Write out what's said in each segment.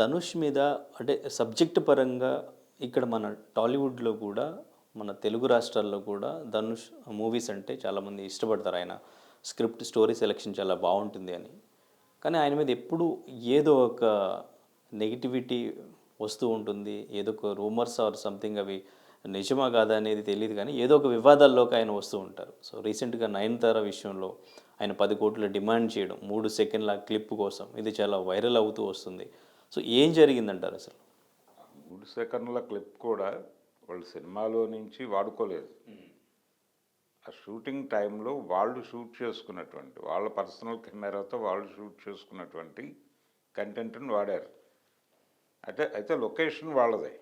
ధనుష్ మీద అంటే సబ్జెక్ట్ పరంగా ఇక్కడ మన టాలీవుడ్‌లో కూడా, మన తెలుగు రాష్ట్రాల్లో కూడా ధనుష్ మూవీస్ అంటే చాలామంది ఇష్టపడతారు. ఆయన స్క్రిప్ట్, స్టోరీ సెలక్షన్ చాలా బావుంటుంది అని. కానీ ఆయన మీద ఎప్పుడూ ఏదో ఒక నెగటివిటీ వస్తూ ఉంటుంది. ఏదో ఒక రూమర్స్ ఆర్ సంథింగ్ అవి నిజమా కాదా అనేది తెలీదు గానీ, ఏదో ఒక వివాదాల్లోకి ఆయన వస్తూ ఉంటారు. సో, రీసెంట్‌గా 'నయనతార' విషయంలో ఆయన 10,00,00,000 డిమాండ్ చేయడం 3 సెకండ్ల క్లిప్ కోసం ఇది చాలా వైరల్ అవుతూ వస్తుంది. సో, ఏం జరిగిందంటారసలు? 3 సెకన్ల క్లిప్ కూడా వాళ్ళు సినిమాలో నుంచి వాడుకోలేదు. ఆ షూటింగ్ టైంలో వాళ్ళు షూట్ చేసుకున్నటువంటి వాళ్ళ పర్సనల్ కెమెరాతో వాళ్ళు షూట్ చేసుకున్నటువంటి కంటెంట్‌ని వాడారు. అయితే లొకేషన్ వాళ్ళదే.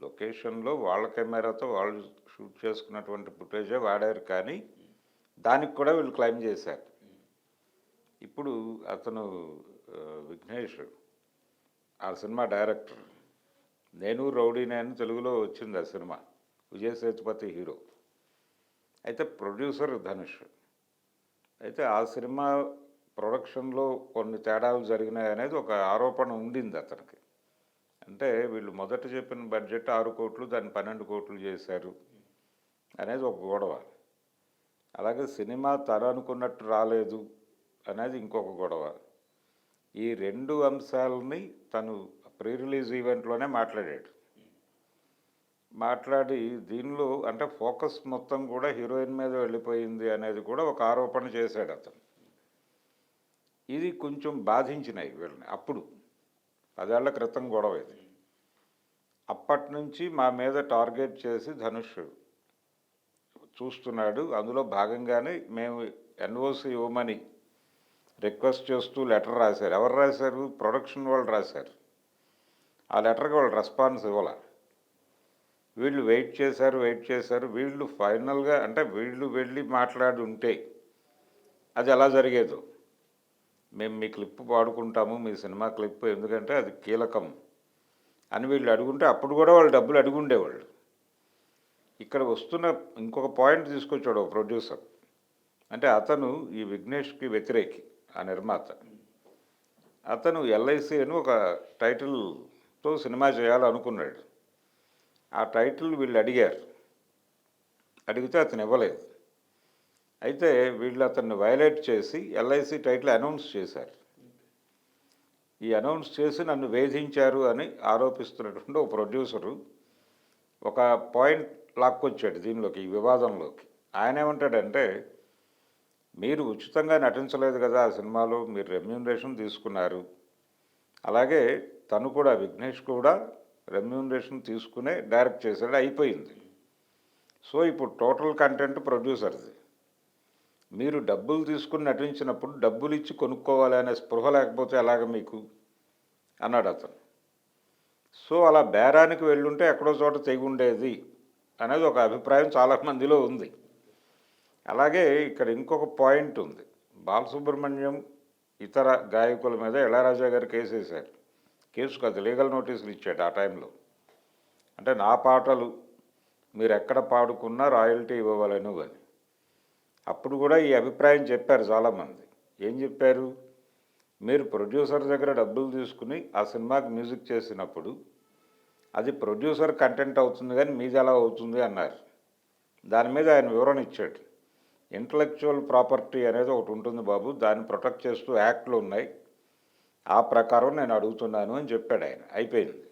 లొకేషన్‌లో వాళ్ళ కెమెరాతో వాళ్ళు షూట్ చేసుకున్నటువంటి ఫుటేజే వాడారు, కానీ దానికి కూడా వీళ్ళు క్లెయిమ్ చేశారు. ఇప్పుడు అతను విఘ్నేష్ ఆ సినిమా డైరెక్టర్. 'నేను రౌడీనే' అని తెలుగులో వచ్చింది ఆ సినిమా. విజయ్ సేతుపతి హీరో. అయితే ప్రొడ్యూసర్ ధనుష్. అయితే ఆ సినిమా ప్రొడక్షన్లో కొన్ని తేడాలు జరిగినాయనేది ఒక ఆరోపణ ఉండింది అతనికి. అంటే వీళ్ళు మొదట చెప్పిన బడ్జెట్ 6 కోట్లు, దాన్ని 12 కోట్లు చేశారు అనేది ఒక గొడవ. అలాగే సినిమా తను అనుకున్నట్టు రాలేదు అనేది ఇంకొక గొడవ. ఈ 2 అంశాలని తను ప్రీ రిలీజ్ ఈవెంట్లోనే మాట్లాడాడు. మాట్లాడి దీనిలో అంటే ఫోకస్ మొత్తం కూడా హీరోయిన్ మీద వెళ్ళిపోయింది అనేది కూడా ఒక ఆరోపణ చేశాడు అతను. ఇది కొంచెం బాధించినాయి వీళ్ళని. అప్పుడు 10 ఏళ్ల క్రితం గొడవ ఇది. అప్పటి నుంచి మా మీద టార్గెట్ చేసి ధనుష్ చూస్తున్నాడు. అందులో భాగంగానే మేము ఎన్ఓసి ఇవ్వమని రిక్వెస్ట్ చేస్తూ లెటర్ రాశారు. ఎవరు రాశారు? ప్రొడక్షన్ వాళ్ళు రాశారు. ఆ లెటర్కి వాళ్ళు రెస్పాన్స్ ఇవ్వాల. వీళ్ళు వెయిట్ చేశారు. వీళ్ళు ఫైనల్గా అంటే వీళ్ళు వెళ్ళి మాట్లాడి ఉంటే అది ఎలా జరిగేదో, మేము మీ క్లిప్ వాడుకుంటాము, మీ సినిమా క్లిప్, ఎందుకంటే అది కీలకం అని వీళ్ళు అడుగుంటే అప్పుడు కూడా వాళ్ళు డబ్బులు అడుగుండేవాళ్ళు. ఇక్కడ వస్తున్న ఇంకొక పాయింట్ తీసుకొచ్చాడు ఒక ప్రొడ్యూసర్. అంటే అతను ఈ విఘ్నేష్కి వ్యతిరేకి, ఆ నిర్మాత. అతను ఎల్ఐసి అని ఒక టైటిల్తో సినిమా చేయాలనుకున్నాడు. ఆ టైటిల్ వీళ్ళు అడిగారు. అడిగితే అతను ఇవ్వలేదు. అయితే వీళ్ళు అతన్ని వైలేట్ చేసి ఎల్ఐసి టైటిల్ అనౌన్స్ చేశారు. ఈ అనౌన్స్ చేసి నన్ను వేధించారు అని ఆరోపిస్తున్నటువంటి ఒక ప్రొడ్యూసరు ఒక పాయింట్ లాక్కొచ్చాడు దీనిలోకి, ఈ వివాదంలోకి. ఆయన ఏమంటాడంటే, మీరు ఉచితంగా నటించలేదు కదా ఆ సినిమాలో, మీరు రెమ్యూనరేషన్ తీసుకున్నారు. అలాగే తను కూడా, విఘ్నేష్ కూడా రెమ్యూనరేషన్ తీసుకునే డైరెక్ట్ చేశాడు, అయిపోయింది. సో ఇప్పుడు టోటల్ కంటెంట్ ప్రొడ్యూసర్ది. మీరు డబ్బులు తీసుకుని నటించినప్పుడు డబ్బులు ఇచ్చి కొనుక్కోవాలి అనే స్పృహ లేకపోతే ఎలాగ మీకు అన్నాడు అతను. సో అలా బేరానికి వెళ్ళుంటే ఎక్కడో చోట తెగి ఉండేది అనేది ఒక అభిప్రాయం చాలామందిలో ఉంది. అలాగే ఇక్కడ ఇంకొక పాయింట్ ఉంది. బాలసుబ్రహ్మణ్యం ఇతర గాయకుల మీద ఇళయరాజా గారు కేసు వేశారు. కేసు కాదు, లీగల్ నోటీసులు ఇచ్చాడు ఆ టైంలో. అంటే నా పాటలు మీరు ఎక్కడ పాడుకున్నా రాయల్టీ ఇవ్వవలను అని. అప్పుడు కూడా ఈ అభిప్రాయం చెప్పారు చాలామంది. ఏం చెప్పారు? మీరు ప్రొడ్యూసర్ దగ్గర డబ్బులు తీసుకుని ఆ సినిమాకి మ్యూజిక్ చేసినప్పుడు అది ప్రొడ్యూసర్ కంటెంట్ అవుతుంది కానీ మీది ఎలా అవుతుంది అన్నారు. దాని మీద ఆయన వివరణ ఇచ్చాడు. ఇంటలెక్చువల్ ప్రాపర్టీ అనేది ఒకటి ఉంటుంది బాబు, దాన్ని ప్రొటెక్ట్ చేస్తూ యాక్ట్లు ఉన్నాయి, ఆ ప్రకారం నేను అడుగుతున్నాను అని చెప్పాడు ఆయన. అయిపోయింది.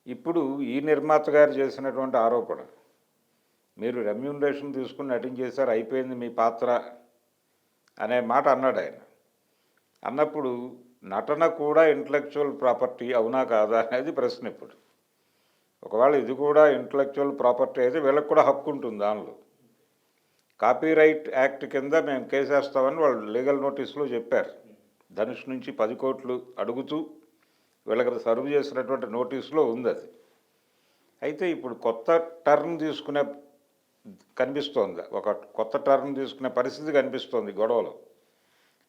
ఇప్పుడు ఈ నిర్మాత గారు చేసినటువంటి ఆరోపణ, మీరు రెమ్యూనరేషన్ తీసుకుని నటించేశారు, అయిపోయింది మీ పాత్ర అనే మాట అన్నాడు ఆయన. అన్నప్పుడు నటన కూడా ఇంటలెక్చువల్ ప్రాపర్టీ అవునా కాదా అనేది ప్రశ్న. ఇప్పుడు ఒకవేళ ఇది కూడా ఇంటలెక్చువల్ ప్రాపర్టీ అయితే వీళ్ళకి కూడా హక్కు ఉంటుంది దానిలో. కాపీరైట్ యాక్ట్ కింద మేము కేసేస్తామని వాళ్ళు లీగల్ నోటీసులో చెప్పారు. ధనుష్ నుంచి 10 కోట్లు అడుగుతూ వీళ్ళకి సర్వ్ చేసినటువంటి నోటీసులో ఉంది అది. అయితే ఇప్పుడు కొత్త టర్న్ తీసుకునే కనిపిస్తోంది, ఒక కొత్త టర్న్ తీసుకునే పరిస్థితి కనిపిస్తోంది గొడవలో.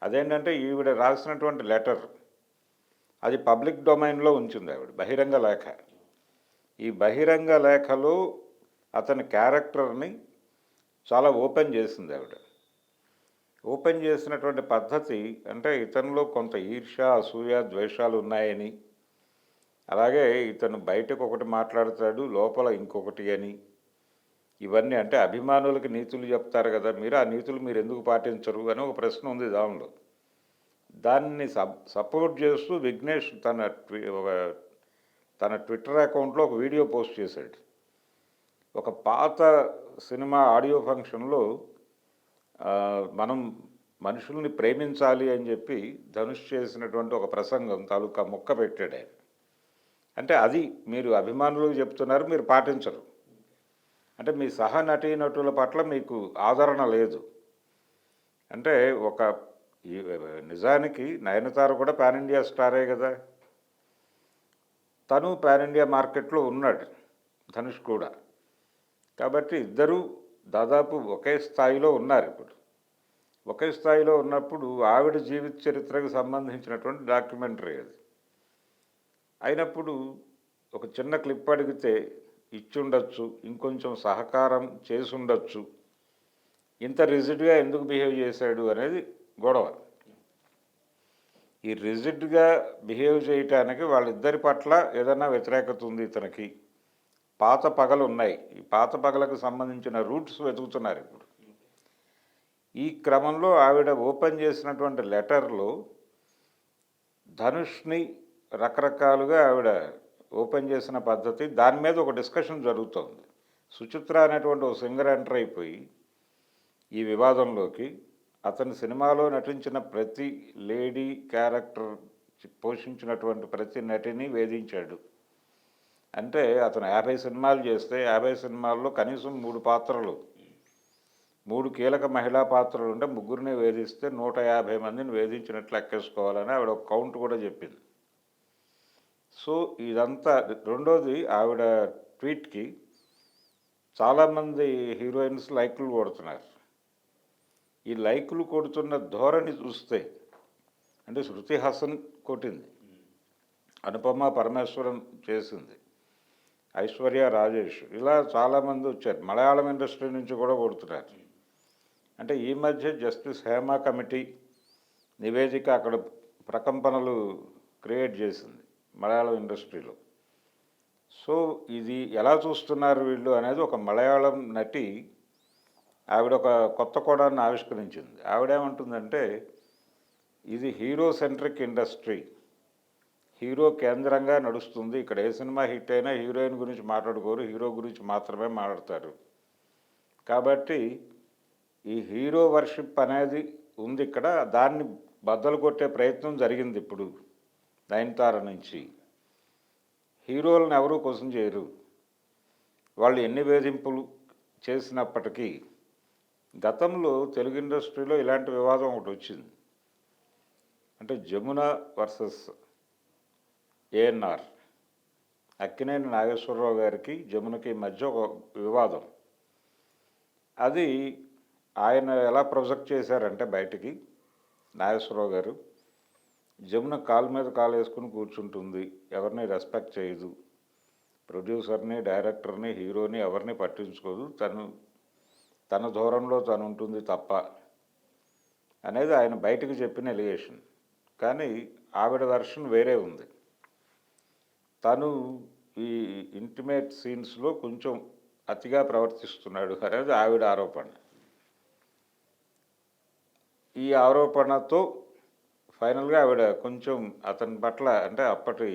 అదేంటంటే ఈవిడ రాసినటువంటి లెటర్ అది పబ్లిక్ డొమైన్లో ఉంచింది ఆవిడ, బహిరంగ లేఖ. ఈ బహిరంగ లేఖలో అతని క్యారెక్టర్ని చాలా ఓపెన్ చేసింది ఆవిడ. ఓపెన్ చేసినటువంటి పద్ధతి అంటే ఇతనిలో కొంత ఈర్ష్య, అసూయ, ద్వేషాలు ఉన్నాయని, అలాగే ఇతను బయటకు ఒకటి మాట్లాడతాడు, లోపల ఇంకొకటి అని, ఇవన్నీ అంటే అభిమానులకి నీతులు చెప్తారు కదా, మీరు ఆ నీతులు మీరు ఎందుకు పాటించరు అని ఒక ప్రశ్న ఉంది దానిలో. దాన్ని సపోర్ట్ చేస్తూ విఘ్నేష్ తన ట్విట్టర్ అకౌంట్లో ఒక వీడియో పోస్ట్ చేశాడు. ఒక పాత సినిమా ఆడియో ఫంక్షన్లో మనం మనుషుల్ని ప్రేమించాలి అని చెప్పి ధనుష్ చేసినటువంటి ఒక ప్రసంగం తాలూకా మొక్క పెట్టాడు ఆయన. అంటే అది మీరు అభిమానులకు చెప్తున్నారు, మీరు పాటించరు. అంటే మీ సహ నటీనటుల పట్ల మీకు ఆదరణ లేదు. అంటే నిజానికి నయనతార కూడా పాన్ ఇండియా స్టారే కదా, తను పాన్ ఇండియా మార్కెట్లో ఉన్నాడు, ధనుష్ కూడా. కాబట్టి ఇద్దరూ దాదాపు ఒకే స్థాయిలో ఉన్నారు. ఇప్పుడు ఒకే స్థాయిలో ఉన్నప్పుడు ఆవిడ జీవిత చరిత్రకు సంబంధించినటువంటి డాక్యుమెంటరీ అది అయినప్పుడు ఒక చిన్న క్లిప్ అడిగితే ఇచ్చుండొచ్చు, ఇంకొంచెం సహకారం చేసి ఉండొచ్చు, ఇంత రిజిడ్గా ఎందుకు బిహేవ్ చేశాడు అనేది గొడవ. ఈ రిజిడ్గా బిహేవ్ చేయటానికి వాళ్ళిద్దరి పట్ల ఏదైనా వ్యతిరేకత ఉంది ఇతనికి, పాత పగలు ఉన్నాయి. ఈ పాత పగలకు సంబంధించిన రూట్స్ వెతుకుతున్నారు ఇప్పుడు. ఈ క్రమంలో ఆవిడ ఓపెన్ చేసినటువంటి లెటర్లో ధనుష్ని రకరకాలుగా ఆవిడ ఓపెన్ చేసిన పద్ధతి, దాని మీద ఒక డిస్కషన్ జరుగుతోంది. సుచిత్ర అనేటువంటి ఒక సింగర్ ఎంటర్ అయిపోయి ఈ వివాదంలోకి అతని సినిమాలో నటించిన ప్రతి లేడీ క్యారెక్టర్ పోషించినటువంటి ప్రతి నటిని వేధించాడు. అంటే అతను 50 సినిమాలు చేస్తే 50 సినిమాల్లో కనీసం 3 పాత్రలు, 3 కీలక మహిళా పాత్రలు ఉంటే ముగ్గురిని వేధిస్తే 150 మందిని వేధించినట్లు లెక్కేసుకోవాలని ఆవిడ ఒక కౌంట్ కూడా చెప్పింది. సో ఇదంతా. రెండోది, ఆవిడ ట్వీట్కి చాలామంది హీరోయిన్స్ లైకులు కొడుతున్నారు. ఈ లైకులు కొడుతున్న ధోరణి చూస్తే, అంటే శృతి హాసన్ కొట్టింది, అనుపమ పరమేశ్వరన్ చేసింది, ఐశ్వర్య రాజేష్, ఇలా చాలామంది వచ్చారు. మలయాళం ఇండస్ట్రీ నుంచి కూడా కొడుతున్నారు. అంటే ఈ మధ్య జస్టిస్ హేమ కమిటీ నివేదిక అక్కడ ప్రకంపనలు క్రియేట్ చేసింది మలయాళం ఇండస్ట్రీలో. సో ఇది ఎలా చూస్తున్నారు వీళ్ళు అనేది ఒక మలయాళం నటి ఆవిడ ఒక కొత్త కోణాన్ని ఆవిష్కరించింది. ఆవిడేమంటుందంటే, ఇది హీరో సెంట్రిక్ ఇండస్ట్రీ, హీరో కేంద్రంగా నడుస్తుంది. ఇక్కడ ఏ సినిమా హిట్ అయినా హీరోయిన్ గురించి మాట్లాడుకోరు, హీరో గురించి మాత్రమే మాట్లాడతారు. కాబట్టి ఈ హీరో వర్షిప్ అనేది ఉంది ఇక్కడ, దాన్ని బద్దలు కొట్టే ప్రయత్నం జరిగింది ఇప్పుడు నయనతార నుంచి. హీరోలను ఎవరూ క్వశ్చన్ చేయరు, వాళ్ళు ఎన్ని వేధింపులు చేసినప్పటికీ. గతంలో తెలుగు ఇండస్ట్రీలో ఇలాంటి వివాదం ఒకటి వచ్చింది. అంటే జమున వర్సెస్ ఏఎన్ఆర్, అక్కినేని నాగేశ్వరరావు గారికి జమునకి మధ్య ఒక వివాదం. అది ఆయన ఎలా ప్రొజెక్ట్ చేశారంటే బయటికి, నాగేశ్వరరావు గారు, జమున కాలు మీద కాలు వేసుకుని కూర్చుంటుంది, ఎవరిని రెస్పెక్ట్ చేయదు, ప్రొడ్యూసర్ని, డైరెక్టర్ని, హీరోని ఎవరిని పట్టించుకోదు, తన దూరంలో తను ఉంటుంది తప్ప అనేది ఆయన బయటకు చెప్పిన ఎలిగేషన్. కానీ ఆవిడ వెర్షన్ వేరే ఉంది. తను ఈ ఇంటిమేట్ సీన్స్లో కొంచెం అతిగా ప్రవర్తిస్తున్నాడు అనేది ఆవిడ ఆరోపణ. ఈ ఆరోపణతో ఫైనల్గా ఆవిడ కొంచెం అతని పట్ల, అంటే అప్పటి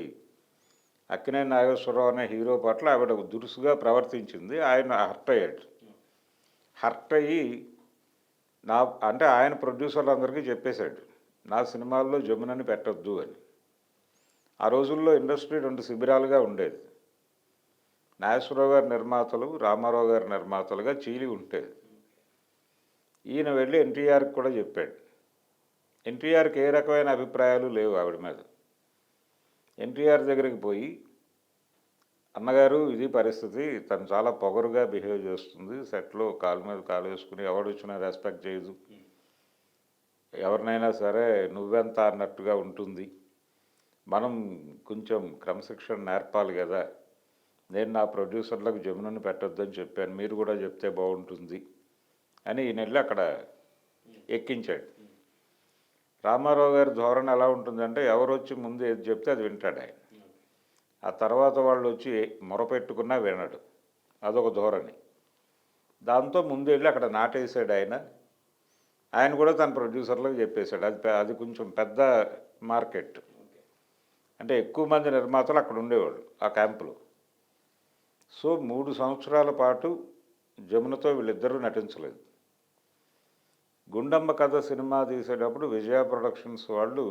అక్కినేని నాగేశ్వరరావు అనే హీరో పట్ల ఆవిడ దురుసుగా ప్రవర్తించింది. ఆయన హర్ట్ అయ్యి అంటే ఆయన ప్రొడ్యూసర్లందరికీ చెప్పేశాడు, నా సినిమాల్లో జమునని పెట్టొద్దు అని. ఆ రోజుల్లో ఇండస్ట్రీ 2 శిబిరాలుగా ఉండేది. నాగేశ్వరరావు గారి నిర్మాతలు, రామారావు గారి నిర్మాతలుగా చీలి ఉండేది. ఈయన వెళ్ళి ఎన్టీఆర్కి కూడా చెప్పాడు. ఎన్టీఆర్కి ఏ రకమైన అభిప్రాయాలు లేవు ఆవిడ మీద. ఎన్టీఆర్ దగ్గరికి పోయి, అన్నగారు ఇది పరిస్థితి, తను చాలా పొగరుగా బిహేవ్ చేస్తుంది, సెట్లో కాలు మీద కాలు వేసుకుని ఎవడు వచ్చినా రెస్పెక్ట్ చేయదు, ఎవరినైనా సరే నువ్వెంత అన్నట్టుగా ఉంటుంది, మనం కొంచెం క్రమశిక్షణ నేర్పాలి కదా, నేను నా ప్రొడ్యూసర్లకు జమునని పెట్టొద్దని చెప్పాను, మీరు కూడా చెప్తే బాగుంటుంది అని ఈయన వెళ్ళి అక్కడ ఎక్కించాడు. రామారావు గారి ధోరణి ఎలా ఉంటుందంటే ఎవరు వచ్చి ముందు ఏది చెప్తే అది వింటాడు ఆయన. ఆ తర్వాత వాళ్ళు వచ్చి మొరపెట్టుకున్నా వినడు. అదొక ధోరణి. దాంతో ముందు వెళ్ళి అక్కడ నాటేసాడు ఆయన. ఆయన కూడా తన ప్రొడ్యూసర్లకు చెప్పేశాడు. అది కొంచెం పెద్ద మార్కెట్. అంటే ఎక్కువ మంది నిర్మాతలు అక్కడ ఉండేవాళ్ళు ఆ క్యాంపులో. సో 3 సంవత్సరాల పాటు జమునతో వీళ్ళిద్దరూ నటించలేదు. గుండమ్మ కథ సినిమా తీసేటప్పుడు విజయ ప్రొడక్షన్స్ వాళ్ళు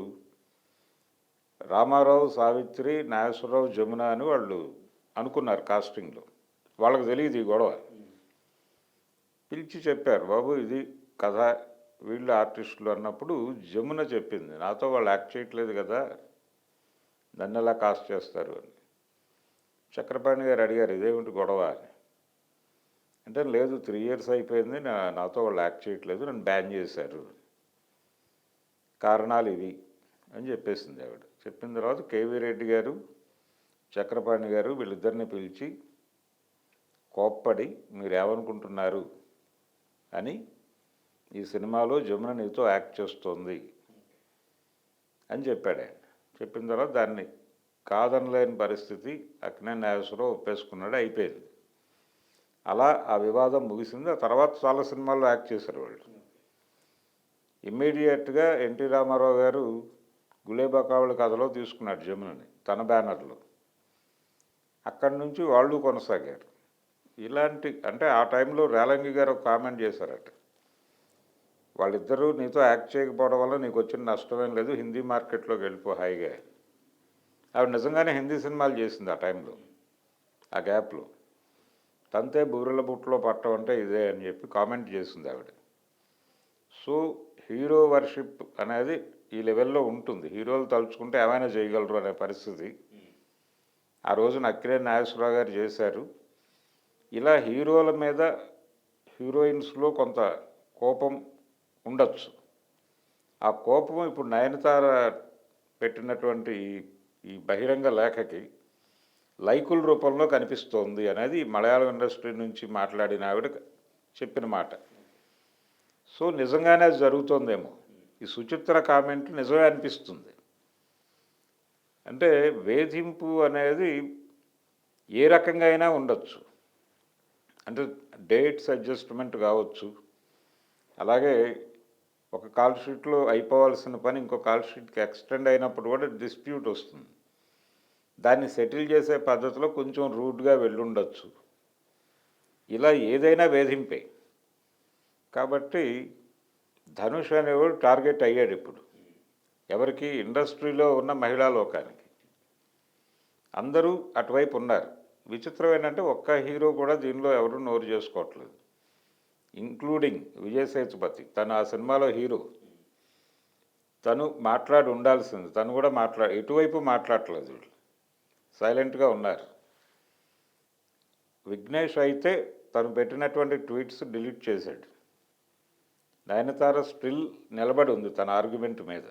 రామారావు, సావిత్రి, నాగేశ్వరరావు, జమున అని వాళ్ళు అనుకున్నారు కాస్టింగ్లో. వాళ్ళకి తెలియదు ఈ గొడవ. పిలిచి చెప్పారు, బాబు ఇది కథ, వీళ్ళు ఆర్టిస్టులు అన్నప్పుడు జమున చెప్పింది, నాతో వాళ్ళు యాక్ట్ చేయట్లేదు కదా, నన్ను ఎలా కాస్ట్ చేస్తారు అని. చక్రపాణి గారు అడిగారు, ఇదేమిటి గొడవ అని. అంటే లేదు 3 years అయిపోయింది, నాతో వాళ్ళు యాక్ట్ చేయట్లేదు, నన్ను బ్యాన్ చేశారు, కారణాలు ఇవి అని చెప్పేసింది ఆవిడ. చెప్పిన తర్వాత కేవీ రెడ్డి గారు, చక్రపాణి గారు వీళ్ళిద్దరిని పిలిచి కోప్పడి మీరు ఏమనుకుంటున్నారు అని, ఈ సినిమాలో జమున నీతో యాక్ట్ చేస్తోంది అని చెప్పాడు ఆయన. చెప్పిన తర్వాత దాన్ని కాదనలేని పరిస్థితి అక్కినేని నాగేశ్వరరావు ఒప్పేసుకున్నాడు, అయిపోయింది. అలా ఆ వివాదం ముగిసింది. ఆ తర్వాత చాలా సినిమాల్లో యాక్ట్ చేశారు వాళ్ళు. ఇమ్మీడియట్గా ఎన్టీ రామారావు గారు గులేబకావళి కథలో తీసుకున్నాడు జమునని తన బ్యానర్లో. అక్కడి నుంచి వాళ్ళు కొనసాగారు. ఇలాంటి అంటే ఆ టైంలో రేలంగి గారు ఒక కామెంట్ చేశారట, వాళ్ళిద్దరూ నీతో యాక్ట్ చేయకపోవడం వల్ల నీకు వచ్చిన నష్టమేం లేదు, హిందీ మార్కెట్లోకి వెళ్ళిపో హాయిగా. ఆవిడ నిజంగానే హిందీ సినిమాలు చేసింది ఆ టైంలో, ఆ గ్యాప్లో. తంతే బూరెల బుట్టలో పట్టం అంటే ఇదే అని చెప్పి కామెంట్ చేసింది ఆవిడ. సో హీరో వర్షిప్ అనేది ఈ లెవెల్లో ఉంటుంది. హీరోలు తలుచుకుంటే ఏమైనా చేయగలరు అనే పరిస్థితి ఆ రోజున అక్కినేని నాగేశ్వరరావు గారు చేశారు. ఇలా హీరోల మీద హీరోయిన్స్లో కొంత కోపం ఉండొచ్చు. ఆ కోపం ఇప్పుడు నయనతార పెట్టినటువంటి ఈ బహిరంగ లేఖకి లైకుల రూపంలో కనిపిస్తోంది అనేది మలయాళం ఇండస్ట్రీ నుంచి మాట్లాడిన ఆవిడ చెప్పిన మాట. సో నిజంగానే అది జరుగుతోందేమో. ఈ సుచిత్ర కామెంట్ నిజమే అనిపిస్తుంది. అంటే వేధింపు అనేది ఏ రకంగా అయినా ఉండొచ్చు. అంటే డేట్స్ అడ్జస్ట్మెంట్ కావచ్చు, అలాగే ఒక కాల్ షీట్లో అయిపోవాల్సిన పని ఇంకో కాల్ షీట్కి ఎక్స్టెండ్ అయినప్పుడు కూడా డిస్ప్యూట్ వస్తుంది. దాన్ని సెటిల్ చేసే పద్ధతిలో కొంచెం రూడ్గా వెళ్ళుండొచ్చు. ఇలా ఏదైనా వేధింపే. కాబట్టి ధనుష్ అనేవాడు టార్గెట్ అయ్యాడు ఇప్పుడు. ఎవరికి? ఇండస్ట్రీలో ఉన్న మహిళా లోకానికి. అందరూ అటువైపు ఉన్నారు. విచిత్రం ఏంటంటే ఒక్క హీరో కూడా దీనిలో ఎవరు నోరు చేసుకోవట్లేదు, ఇంక్లూడింగ్ విజయ్ సేతుపతి. తను ఆ సినిమాలో హీరో, తను మాట్లాడి ఉండాల్సింది, తను కూడా ఎటువైపు మాట్లాడట్లేదు, వీళ్ళు సైలెంట్గా ఉన్నారు. విఘ్నేష్ అయితే తను పెట్టినటువంటి ట్వీట్స్ డిలీట్ చేశాడు. నయనతార స్టిల్ నిలబడి ఉంది తన ఆర్గ్యుమెంట్ మీద.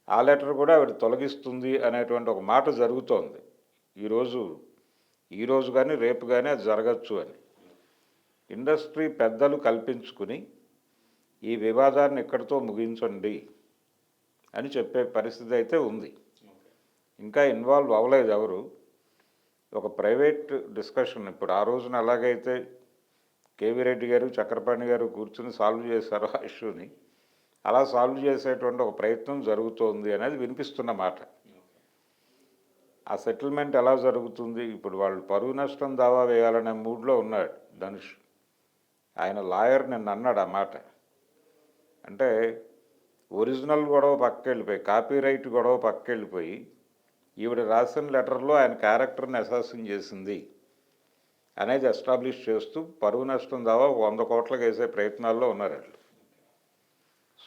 ఆ లెటర్ కూడా ఆవిడ తొలగిస్తుంది అనేటువంటి ఒక మాట జరుగుతోంది ఈరోజు కానీ రేపు కానీ అది జరగచ్చు అని. ఇండస్ట్రీ పెద్దలు కల్పించుకుని ఈ వివాదాన్ని ఇక్కడితో ముగించండి అని చెప్పే పరిస్థితి అయితే ఉంది. ఇంకా ఇన్వాల్వ్ అవ్వలేదు ఎవరు. ఒక ప్రైవేట్ డిస్కషన్ ఇప్పుడు ఆ రోజున ఎలాగైతే కేవీ రెడ్డి గారు, చక్రపాణి గారు కూర్చుని సాల్వ్ చేశారో ఆ ఇష్యూని, అలా సాల్వ్ చేసేటువంటి ఒక ప్రయత్నం జరుగుతోంది అనేది వినిపిస్తున్న మాట. ఆ సెటిల్మెంట్ ఎలా జరుగుతుంది? ఇప్పుడు వాళ్ళు పరువు నష్టం దావా వేయాలనే మూడ్లో ఉన్నాడు ధనుష్. ఆయన లాయర్ నిన్న అన్నాడు ఆ మాట. అంటే ఒరిజినల్ గొడవ పక్కకెళ్ళిపోయి, కాపీరైట్ గొడవ పక్కకెళ్ళిపోయి, ఈవిడ రాసిన లెటర్లో ఆయన క్యారెక్టర్ని అసాసిన్ చేసింది అనేది ఎస్టాబ్లిష్ చేస్తూ పరువు నష్టం దావా 100 కోట్లకు వేసే ప్రయత్నాల్లో ఉన్నారు వాళ్ళు.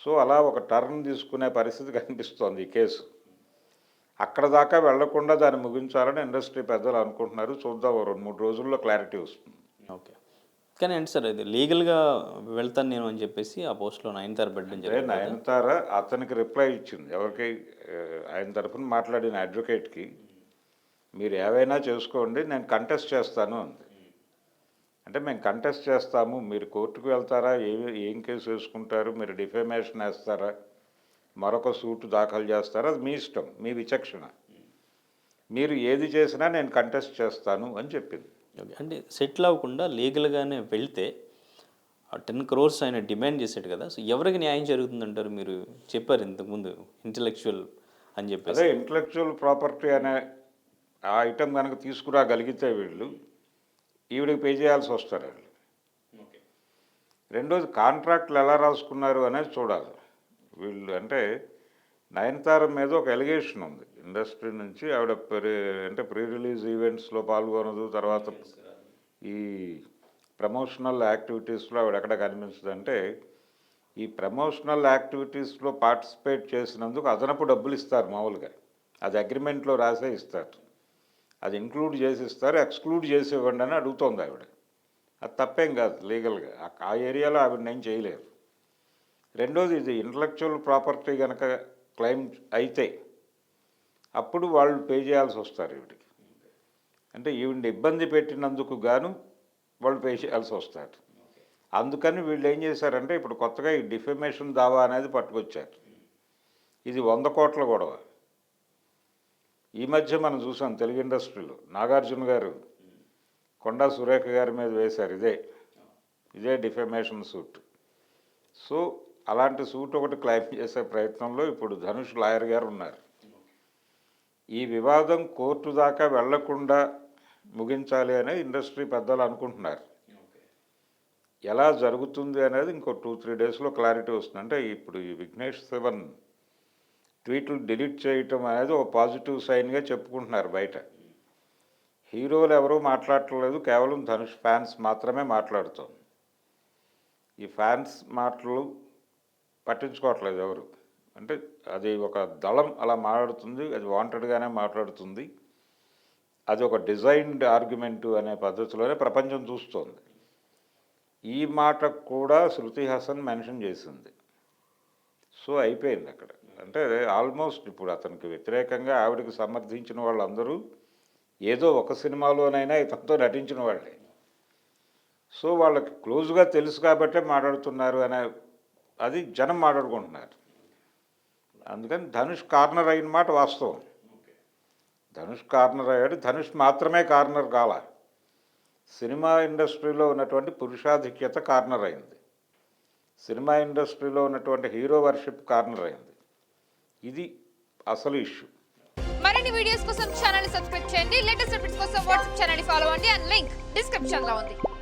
సో అలా ఒక టర్న్ తీసుకునే పరిస్థితి కనిపిస్తోంది ఈ కేసు. అక్కడ దాకా వెళ్లకుండా దాన్ని ముగించాలని ఇండస్ట్రీ పెద్దలు అనుకుంటున్నారు. చూద్దాం, 2-3 రోజుల్లో క్లారిటీ వస్తుంది. ఓకే. కానీ ఏంటి సార్, ఇది లీగల్గా వెళ్తాను నేను అని చెప్పేసి ఆ పోస్ట్లో నయనతార పెట్టడం జరిగింది. నయనతార అతనికి రిప్లై ఇచ్చింది, ఎవరికి? ఆయన తరఫున మాట్లాడిన అడ్వకేట్కి, మీరు ఏవైనా చేసుకోండి, నేను కంటెస్ట్ చేస్తాను అంది. అంటే మేము కంటెస్ట్ చేస్తాము, మీరు కోర్టుకు వెళ్తారా, ఏం కేసు వేసుకుంటారు, మీరు డిఫేమేషన్ వేస్తారా, మరొక సూటు దాఖలు చేస్తారా, అది మీ ఇష్టం, మీ విచక్షణ, మీరు ఏది చేసినా నేను కంటెస్ట్ చేస్తాను అని చెప్పింది. ఓకే. అంటే సెటిల్ అవ్వకుండా లీగల్గానే వెళ్తే 10 crores ఆయన డిమాండ్ చేశాడు కదా, సో ఎవరికి న్యాయం జరుగుతుందంటారు? మీరు చెప్పారు ఇంతకుముందు ఇంటలెక్చువల్ అని చెప్పేసి. అదే ఇంటలెక్చువల్ ప్రాపర్టీ అనే ఆ ఐటెం కనుక తీసుకురాగలిగితే వీళ్ళు ఈవిడికి పే చేయాల్సి వస్తారు వాళ్ళు. రెండోది కాంట్రాక్ట్లు ఎలా రాసుకున్నారు అనేది చూడాలి వీళ్ళు. అంటే నయనతార మీద ఒక ఎలిగేషన్ ఉంది ఇండస్ట్రీ నుంచి, ఆవిడ ప్రీ రిలీజ్ ఈవెంట్స్లో పాల్గొనదు, తర్వాత ఈ ప్రమోషనల్ యాక్టివిటీస్లో ఆవిడ ఎక్కడ కనిపించదు. అంటే ఈ ప్రమోషనల్ యాక్టివిటీస్లో పార్టిసిపేట్ చేసినందుకు అదనపు డబ్బులు ఇస్తారు మామూలుగా, అది అగ్రిమెంట్లో రాసే ఇస్తారు, అది ఇంక్లూడ్ చేసి ఇస్తారు, ఎక్స్క్లూడ్ చేసి ఇవ్వండి అని అడుగుతోంది ఆవిడ. అది తప్పేం కాదు లీగల్గా, ఆ ఏరియాలో ఆవిడ ఏం చేయలేరు. రెండోది ఇది ఇంటలెక్చువల్ ప్రాపర్టీ కనుక క్లెయిమ్ అయితే అప్పుడు వాళ్ళు పే చేయాల్సి వస్తారు ఈవిడికి. అంటే ఈవిడిని ఇబ్బంది పెట్టినందుకు గాను వాళ్ళు పే చేయాల్సి వస్తారు. అందుకని వీళ్ళు ఏం చేశారంటే ఇప్పుడు కొత్తగా ఈ డిఫెమేషన్ దావా అనేది పట్టుకొచ్చారు. ఇది 100 కోట్ల గొడవ. ఈ మధ్య మనం చూసాం తెలుగు ఇండస్ట్రీలో నాగార్జున గారు కొండా సురేఖ గారి మీద వేశారు ఇదే డిఫెమేషన్ సూట్. సో అలాంటి సూట్ ఒకటి క్లెయిమ్ చేసే ప్రయత్నంలో ఇప్పుడు ధనుష్ లాయర్ గారు ఉన్నారు. ఈ వివాదం కోర్టు దాకా వెళ్లకుండా ముగించాలి అని ఇండస్ట్రీ పెద్దలు అనుకుంటున్నారు. ఎలా జరుగుతుంది అనేది ఇంకో 2-3 డేస్లో క్లారిటీ వస్తుంది. అంటే ఇప్పుడు ఈ విఘ్నేష్ శివన్ ట్వీట్లు డిలీట్ చేయటం అనేది ఒక పాజిటివ్ సైన్గా చెప్పుకుంటున్నారు బయట. హీరోలు ఎవరూ మాట్లాడట్లేదు, కేవలం ధనుష్ ఫ్యాన్స్ మాత్రమే మాట్లాడుతాం. ఈ ఫ్యాన్స్ మాటలు పట్టించుకోవట్లేదు ఎవరు. అంటే అది ఒక దళం అలా మాట్లాడుతుంది, అది వాంటెడ్గానే మాట్లాడుతుంది, అది ఒక డిజైన్డ్ ఆర్గ్యుమెంటు అనే పద్ధతిలోనే ప్రపంచం చూస్తోంది. ఈ మాట కూడా శృతి హాసన్ మెన్షన్ చేసింది. సో అయిపోయింది అక్కడ. అంటే ఆల్మోస్ట్ ఇప్పుడు అతనికి వ్యతిరేకంగా ఆవిడకి సమర్థించిన వాళ్ళందరూ ఏదో ఒక సినిమాలోనైనా ఇతనితో నటించిన వాళ్ళే. సో వాళ్ళకి క్లోజ్గా తెలుసు కాబట్టే మాట్లాడుతున్నారు అనే అది జనం మాట్లాడుకుంటున్నారు. అందుకని ధనుష్ కార్నర్ అయిన మాట వాస్తవం. ధనుష్ కార్నర్ అయ్యాడు. ధనుష్ మాత్రమే కార్నర్ కాల, సినిమా ఇండస్ట్రీలో ఉన్నటువంటి పురుషాధిక్యత కార్నర్ అయింది, సినిమా ఇండస్ట్రీలో ఉన్నటువంటి హీరో వర్షిప్ కార్నర్ అయింది. ఇది అసలు ఇష్యూ. మరిన్ని వీడియోస్ కోసం ఛానల్ ని సబ్స్క్రైబ్ చేయండి. లేటెస్ట్ అప్డేట్స్ కోసం వాట్సాప్ ఛానల్ ని ఫాలో అవ్వండి. అండ్ లింక్ డిస్క్రిప్షన్ లో ఉంది.